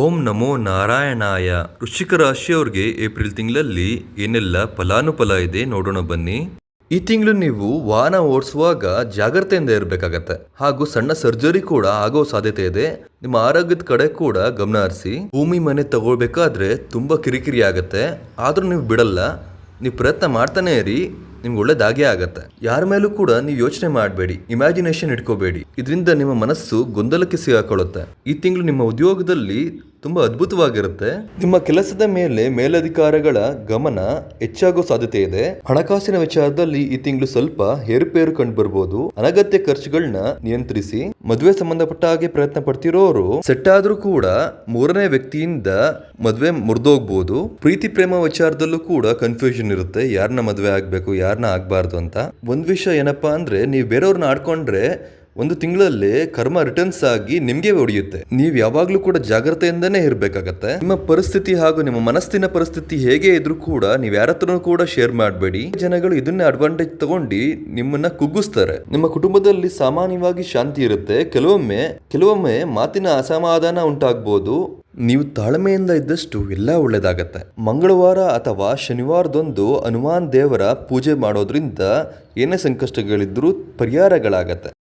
ಓಂ ನಮೋ ನಾರಾಯಣಾಯ. ವೃಶ್ಚಿಕ ರಾಶಿಯವ್ರಿಗೆ ಏಪ್ರಿಲ್ ತಿಂಗಳಲ್ಲಿ ಏನೆಲ್ಲ ಫಲಾನುಫಲ ಇದೆ ನೋಡೋಣ ಬನ್ನಿ. ಈ ತಿಂಗಳು ನೀವು ವಾಹನ ಓಡಿಸುವಾಗ ಜಾಗ್ರತೆಯಿಂದ ಇರಬೇಕಾಗತ್ತೆ ಹಾಗೂ ಸಣ್ಣ ಸರ್ಜರಿ ಕೂಡ ಆಗೋ ಸಾಧ್ಯತೆ ಇದೆ. ನಿಮ್ಮ ಆರೋಗ್ಯದ ಕಡೆ ಕೂಡ ಗಮನ ಹರಿಸಿ. ಭೂಮಿ ಮನೆ ತಗೊಳ್ಬೇಕಾದ್ರೆ ತುಂಬಾ ಕಿರಿಕಿರಿ ಆಗತ್ತೆ, ಆದ್ರೂ ನೀವು ಬಿಡಲ್ಲ. ನೀವು ಪ್ರಯತ್ನ ಮಾಡ್ತಾನೆ ಇರಿ, ನಿಮ್ಗೆ ಒಳ್ಳೇದಾಗೇ ಆಗತ್ತೆ. ಯಾರ ಮೇಲೂ ಕೂಡ ನೀವು ಯೋಚನೆ ಮಾಡಬೇಡಿ, ಇಮ್ಯಾಜಿನೇಷನ್ ಇಟ್ಕೋಬೇಡಿ. ಇದರಿಂದ ನಿಮ್ಮ ಮನಸ್ಸು ಗೊಂದಲಕ್ಕೆ ಸಿಗಾಕೊಳ್ಳುತ್ತೆ. ಈ ತಿಂಗಳು ನಿಮ್ಮ ಉದ್ಯೋಗದಲ್ಲಿ ತುಂಬಾ ಅದ್ಭುತವಾಗಿರುತ್ತೆ. ನಿಮ್ಮ ಕೆಲಸದ ಮೇಲೆ ಮೇಲಧಿಕಾರಿಗಳ ಗಮನ ಹೆಚ್ಚಾಗೋ ಸಾಧ್ಯತೆ ಇದೆ. ಹಣಕಾಸಿನ ವಿಚಾರದಲ್ಲಿ ಈ ತಿಂಗಳು ಸ್ವಲ್ಪ ಏರುಪೇರು ಕಂಡು ಬರ್ಬೋದು. ಅನಗತ್ಯ ಖರ್ಚುಗಳನ್ನ ನಿಯಂತ್ರಿಸಿ. ಮದುವೆ ಸಂಬಂಧಪಟ್ಟ ಹಾಗೆ ಪ್ರಯತ್ನ ಪಡ್ತಿರೋರು ಸೆಟ್ ಆದ್ರೂ ಕೂಡ ಮೂರನೇ ವ್ಯಕ್ತಿಯಿಂದ ಮದುವೆ ಮುರಿದೋಗ್ಬೋದು. ಪ್ರೀತಿ ಪ್ರೇಮ ವಿಚಾರದಲ್ಲೂ ಕೂಡ ಕನ್ಫ್ಯೂಷನ್ ಇರುತ್ತೆ, ಯಾರನ್ನ ಮದುವೆ ಆಗ್ಬೇಕು ಯಾರನ್ನ ಆಗ್ಬಾರ್ದು ಅಂತ. ಒಂದ್ ವಿಷಯ ಏನಪ್ಪಾ ಅಂದ್ರೆ, ನೀವು ಬೇರೆಯವ್ರನ್ನ ಆಡ್ಕೊಂಡ್ರೆ ಒಂದು ತಿಂಗಳಲ್ಲಿ ಕರ್ಮ ರಿಟರ್ನ್ಸ್ ಆಗಿ ನಿಮ್ಗೆ ಹೊಡೆಯುತ್ತೆ. ನೀವು ಯಾವಾಗ್ಲೂ ಕೂಡ ಜಾಗ್ರತೆಯಿಂದನೇ ಇರ್ಬೇಕಾಗತ್ತೆ. ನಿಮ್ಮ ಪರಿಸ್ಥಿತಿ ಹಾಗೂ ನಿಮ್ಮ ಮನಸ್ಸಿನ ಪರಿಸ್ಥಿತಿ ಹೇಗೆ ಇದ್ರೂ ಕೂಡ ನೀವು ಯಾರ ಹತ್ರನೂ ಕೂಡ ಶೇರ್ ಮಾಡಬೇಡಿ. ಜನಗಳು ಇದನ್ನೇ ಅಡ್ವಾಂಟೇಜ್ ತಗೊಂಡು ನಿಮ್ಮನ್ನ ಕುಗ್ಗಿಸ್ತಾರೆ. ನಿಮ್ಮ ಕುಟುಂಬದಲ್ಲಿ ಸಾಮಾನ್ಯವಾಗಿ ಶಾಂತಿ ಇರುತ್ತೆ. ಕೆಲವೊಮ್ಮೆ ಮಾತಿನ ಅಸಮಾಧಾನ ಉಂಟಾಗ್ಬೋದು. ನೀವು ತಾಳ್ಮೆಯಿಂದ ಇದ್ದಷ್ಟು ಎಲ್ಲ ಒಳ್ಳೇದಾಗತ್ತೆ. ಮಂಗಳವಾರ ಅಥವಾ ಶನಿವಾರದಂದು ಹನುಮಾನ್ ದೇವರ ಪೂಜೆ ಮಾಡೋದ್ರಿಂದ ಏನೇ ಸಂಕಷ್ಟಗಳಿದ್ರೂ ಪರಿಹಾರಗಳಾಗತ್ತೆ.